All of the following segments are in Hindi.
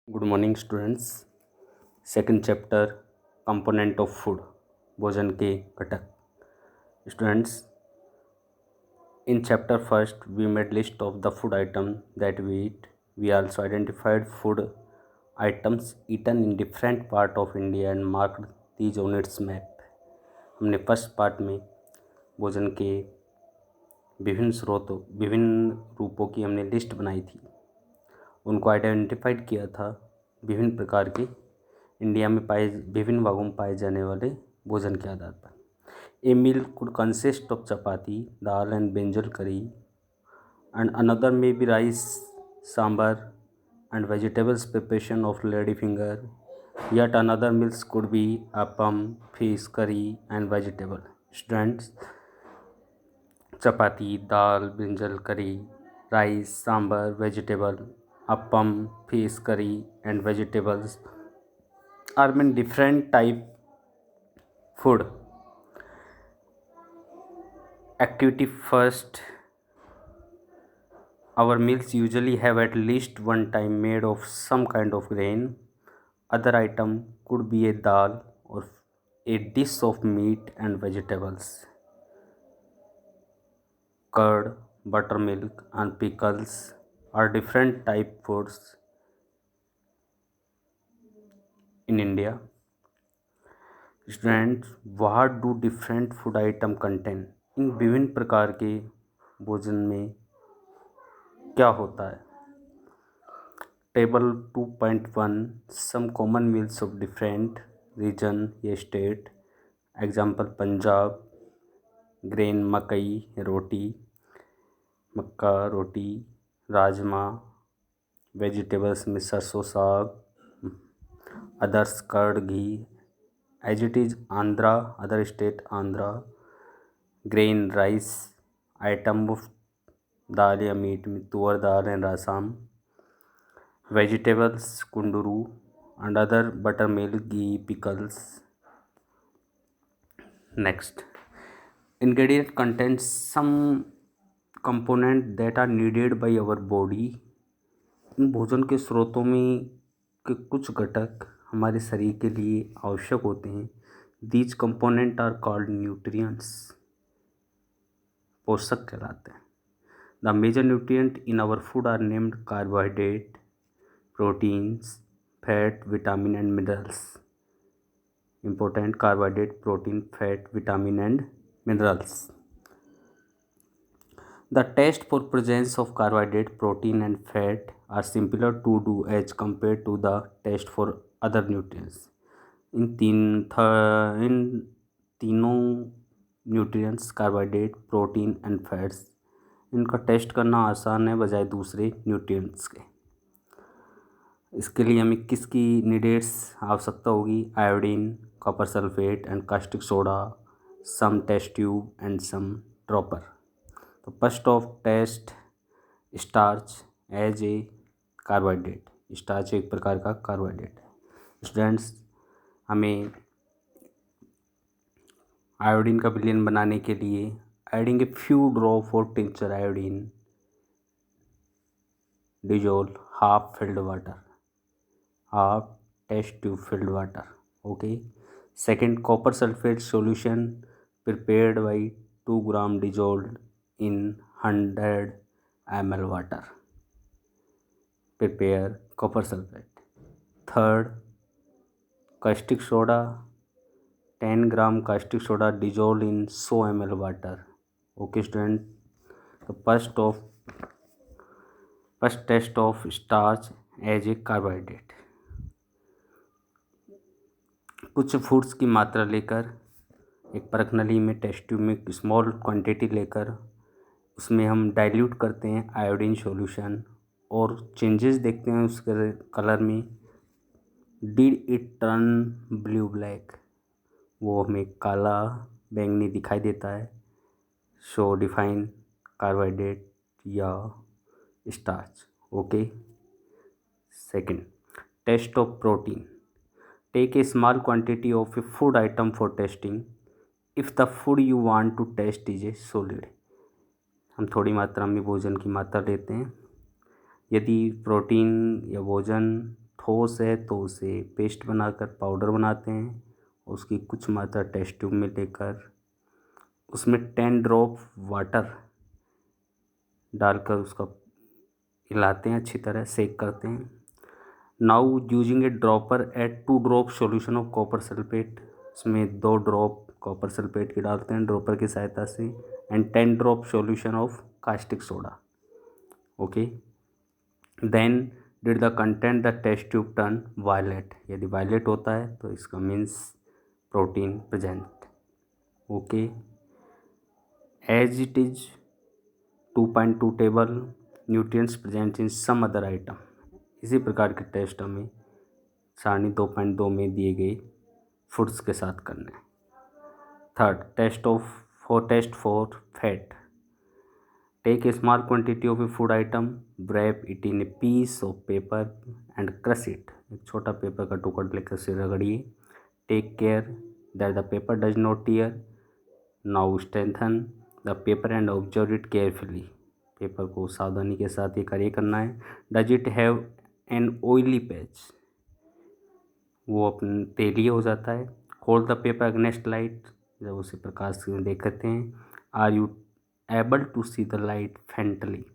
Good morning students. Second chapter component of food, भोजन के घटक। Students, in chapter first we made list of the food item that we eat. We also identified food items eaten in different part of India and marked these on its map. हमने फर्स्ट पार्ट में भोजन के विभिन्न रूपों की हमने लिस्ट बनाई थी, उनको आइडेंटिफाइड किया था विभिन्न प्रकार के इंडिया में विभिन्न भागों में पाए जाने वाले भोजन के आधार पर. A meal could consist of chapati, dal and brinjal curry, and another may be rice, sambar and vegetables preparation of lady finger. Yet another meals could be appam, fish curry and vegetable. Students, chapati, dal, brinjal curry, rice, sambar, vegetable, appam, fish curry and vegetables are many different type food. Activity first. Our meals usually have at least one time made of some kind of grain. Other item could be a dal or a dish of meat and vegetables. Curd, buttermilk and pickles are different type foods in India. Students, what do different food item contain? इन विभिन्न प्रकार के भोजन में क्या होता है? Table 2.1 Some common meals of different region या state. Example Punjab, grain makai roti, makka roti, rajma, vegetables में sarson saag, others curd ghee. As it is Andhra, other state Andhra, grain rice, item of dal या मीट में tuar dal and Assam, vegetables kunduru and other buttermilk, ghee, pickles. Next, ingredient contains some component that are needed by our body. इन भोजन के स्रोतों में के कुछ घटक हमारे शरीर के लिए आवश्यक होते हैं. These component are called nutrients. पोषक कहलाते हैं. The major nutrient in our food are named carbohydrate, proteins, fat, vitamin and minerals. Important: carbohydrate, protein, fat, vitamin and minerals. The test for presence of carbohydrate, protein and fat are simpler to do as compared to the test for other nutrients. इन तीनों nutrients carbohydrate, protein and fats, इनका टेस्ट करना आसान है बजाय दूसरे न्यूट्रिएंट्स के. इसके लिए हमें किसकी नीडेड्स आवश्यकता होगी? Iodine, copper sulphate and caustic soda, some test tube and some dropper. तो first of test starch as a carbohydrate. Starch एक प्रकार का कार्बोहाइड्रेट है. स्टूडेंट्स, हमें आयोडीन का विलयन बनाने के लिए एडिंग ए फ्यू ड्रॉप और tincture iodine dissolve half filled water, half test tube filled water. Okay. Second, copper sulfate solution prepared by 2 gram dissolved in 100 ml water. Prepare copper sulfate. Third, caustic soda, 10 gram caustic soda dissolved in 100 ml water. Okay student. The first test of starch as a carbohydrate. कुछ फूड्स की मात्रा लेकर एक परख नली में टेस्ट ट्यूब में स्मॉल क्वांटिटी लेकर उसमें हम डाइल्यूट करते हैं आयोडीन सॉल्यूशन और चेंजेस देखते हैं उसके कलर में. Did it turn blue black, वो हमें काला बैंगनी दिखाई देता है. सो डिफाइन कार्बोहाइड्रेट या starch. Okay. Second, test of protein. Take a small quantity of a food item for testing. If the food you want to test is a solid, हम थोड़ी मात्रा में भोजन की मात्रा लेते हैं. यदि प्रोटीन या भोजन ठोस है तो उसे पेस्ट बनाकर पाउडर बनाते हैं, उसकी कुछ मात्रा टेस्ट ट्यूब में लेकर उसमें 10 ड्रॉप वाटर डालकर उसका हिलाते हैं, अच्छी तरह सेक करते हैं। Now using a dropper add 2 drop solution of copper sulphate, इसमें 2 ड्रॉप कॉपर सल्फेट के डालते हैं ड्रॉपर की सहायता से, and 10 drop solution of caustic soda. Okay, then did the content the test tube turn violet, यदि वायलेट होता है तो इसका means protein present. Okay, as it is 2.2 table nutrients present in some other item, इसी प्रकार के टेस्ट हमें सारणी 2.2 में दिए गए फूड्स के साथ करना है। Third, test for fat, take a small quantity of a food item, wrap it in a piece of paper and crush it, एक छोटा पेपर का टुकड़ा लेकर उसे रगड़िए। Take care that the paper does not tear, now strengthen the paper and observe it carefully, paper को सावधानी के साथ ये कार्य करना है। Does it have an oily patch, वो अपने तेलीय हो जाता है। Hold the paper against light, जब उसे प्रकाश में देखते हैं। Are you able to see the light faintly,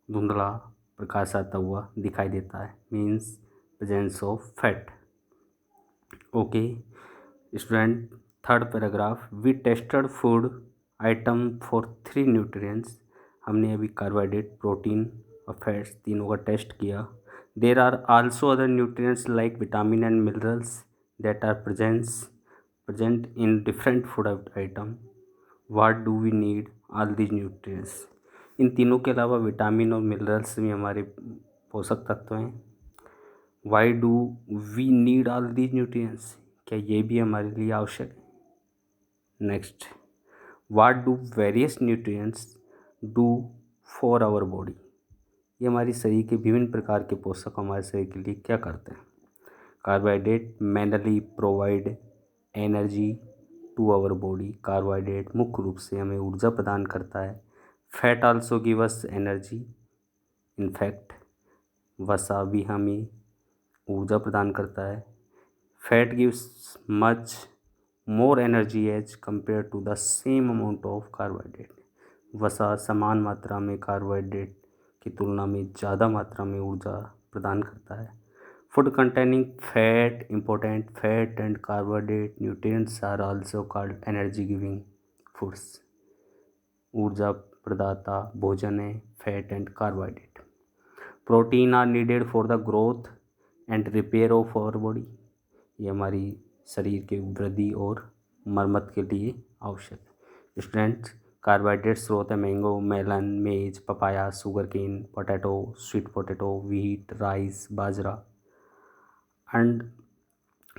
धुंधला प्रकाश आता हुआ दिखाई देता है, means presence of fat. Okay student, third paragraph, we tested food item for 3 nutrients, हमने अभी कार्बोहाइड्रेट, प्रोटीन और फैट्स तीनों का टेस्ट किया। There are also other nutrients like vitamin and minerals that are present in different food item, what do we need all these nutrients, इन तीनों के अलावा विटामिन और मिनरल्स भी हमारे पोषक तत्व हैं। Why do we need all these nutrients, क्या ये भी हमारे लिए आवश्यक है। Next, what do various nutrients do for our body, ये हमारे शरीर के विभिन्न प्रकार के पोषक हमारे शरीर के लिए क्या करते हैं। Carbohydrate mainly provide energy to our body, carbohydrate मुख्य रूप से हमें ऊर्जा प्रदान करता है। Fat also give us energy, in fact वसा भी हमें ऊर्जा प्रदान करता है। Fat gives much more energy as compare to the same amount of carbohydrate, वसा समान मात्रा में कार्बोहाइड्रेट की तुलना में ज़्यादा मात्रा में ऊर्जा प्रदान करता है। Food containing fat, important fat and carbohydrate nutrients are also called energy giving foods, ऊर्जा प्रदाता भोजन है fat and carbohydrate. Protein are needed for the growth and repair of our body, ये हमारी शरीर के वृद्धि और मरम्मत के लिए आवश्यक है। स्टूडेंट्स, कार्बोहाइड्रेट स्रोत है mango, melon, maize, papaya, sugar cane, potato, sweet potato, wheat, rice, bajra. And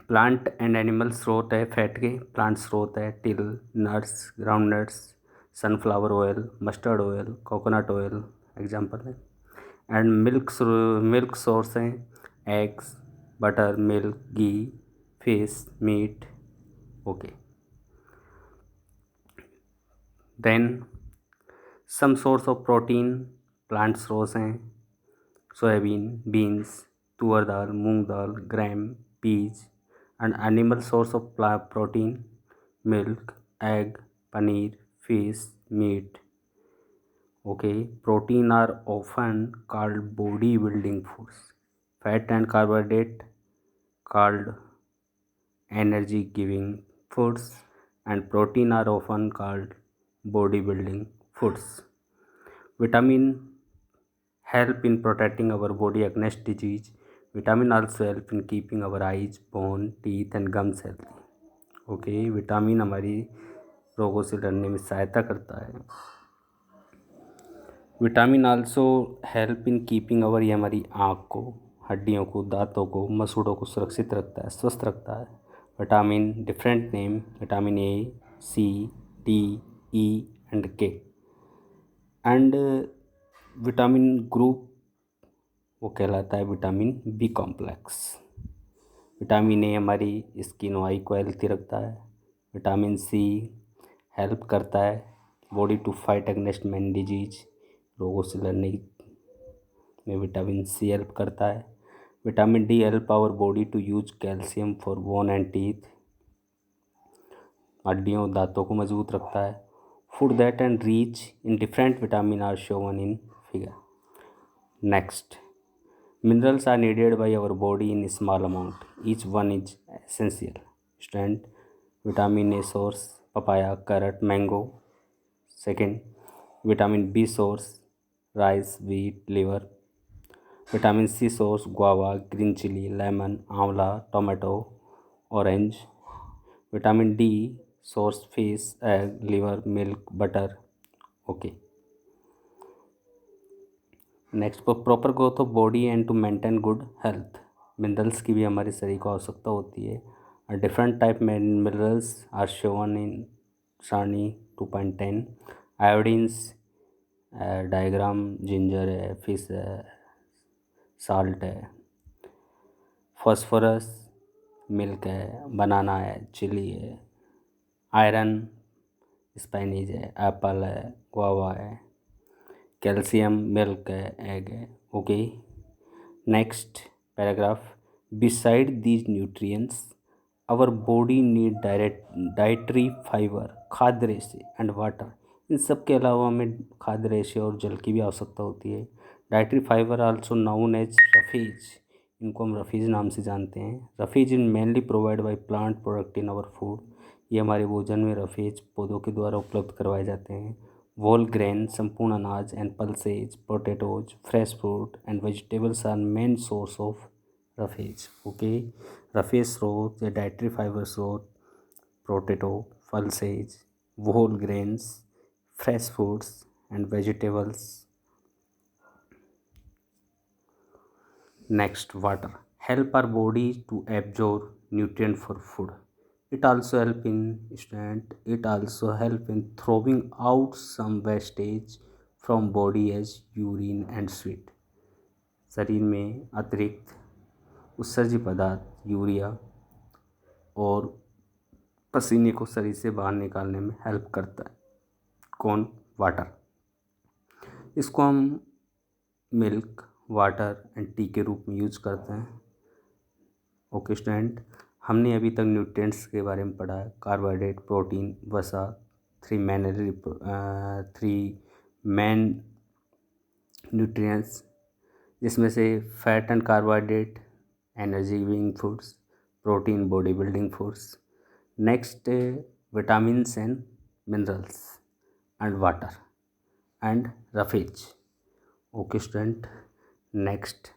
plant and animal स्रोत है फैट के, प्लांट स्रोत है til, nuts, ground nuts, sunflower oil, mustard oil, coconut oil example है। एंड मिल्क सोर्स हैं eggs, butter, milk, ghee, fish, meat. Okay, then some source of protein, plant source हैं soybean, beans, tuar dal, moong dal, gram, peas. And animal source of protein, milk, egg, paneer, fish, meat. Okay, protein are often called body building foods, fat and carbohydrate called energy giving foods, and protein are often called body building foods. Vitamin help in protecting our body against disease. Vitamin also help in keeping our eyes, bone, teeth and gums healthy. ओके, विटामिन हमारी रोगों से लड़ने में सहायता करता है। Vitamin also help in keeping our, ये हमारी आँख को, हड्डियों को, दांतों को, मसूड़ों को सुरक्षित रखता है, स्वस्थ रखता है। Vitamin different name, vitamin A, C, D, E and K. And vitamin group वो कहलाता है vitamin B complex. Vitamin A हमारी स्किन और आई को हेल्थी रखता है। विटामिन सी हेल्प करता है body to fight against many disease, रोगों से लड़ने में विटामिन सी हेल्प करता है। Vitamin D help our body to use calcium for bone and teeth. हड्डियों दांतों को मजबूत रखता है. Food that and rich in different vitamin are shown in figure. Next, minerals are needed by our body in small amount. Each one is essential. Student, vitamin A source papaya, carrot, mango. Second, vitamin B source rice, wheat, liver. Vitamin C source guava, green chili, lemon, amla, tomato, orange. Vitamin D source fish, egg, liver, milk, butter. Okay. Next, proper growth of body and to maintain good health. Minerals की भी हमारे शरीर को आवश्यकता होती है. Different type minerals are shown in सारणी 2.10. आयोडीन्स डायग्राम जिंजर है, फिश है, साल्ट है. फॉस्फोरस मिल्क है, बनाना है, चिली है. आयरन स्पाइनिज है, एप्पल है, गुआवा है. कैल्शियम मिल्क है, एग है. Okay. Next paragraph. Beside these nutrients our body need dietary fibre, खाद्य रेशे एंड वाटर. इन सब के अलावा हमें खाद्य रेशे और जल की भी आवश्यकता होती है. Dietary fibre also known as roughage. इनको हम रफीज नाम से जानते हैं. Roughage in mainly provide by plant product in our food. ये हमारे भोजन में रफेज पौधों के द्वारा उपलब्ध करवाए जाते हैं. whole grain, संपूर्ण अनाज and pulses, potatoes, fresh fruit and vegetables are main source of roughage. Okay, roughage स्रोत या dietary fiber स्रोत potato, pulses, whole grains, fresh foods and vegetables. Next, water help our body to absorb nutrient for food. It also help in throwing out some wastage from body as urine and sweat. शरीर में अतिरिक्त उत्सर्जी पदार्थ यूरिया और पसीने को शरीर से बाहर निकालने में हेल्प करता है. कौन? वाटर. इसको हम मिल्क, वाटर एंड टी के रूप में यूज करते हैं. ओके स्टूडेंट, हमने अभी तक न्यूट्रिएंट्स के बारे में पढ़ा है. कार्बोहाइड्रेट, प्रोटीन, वसा, थ्री मेन न्यूट्रिएंट्स, जिसमें से fat and carbohydrate energy giving foods, protein body building foods. Next, vitamins and minerals and water and roughage. Okay student, next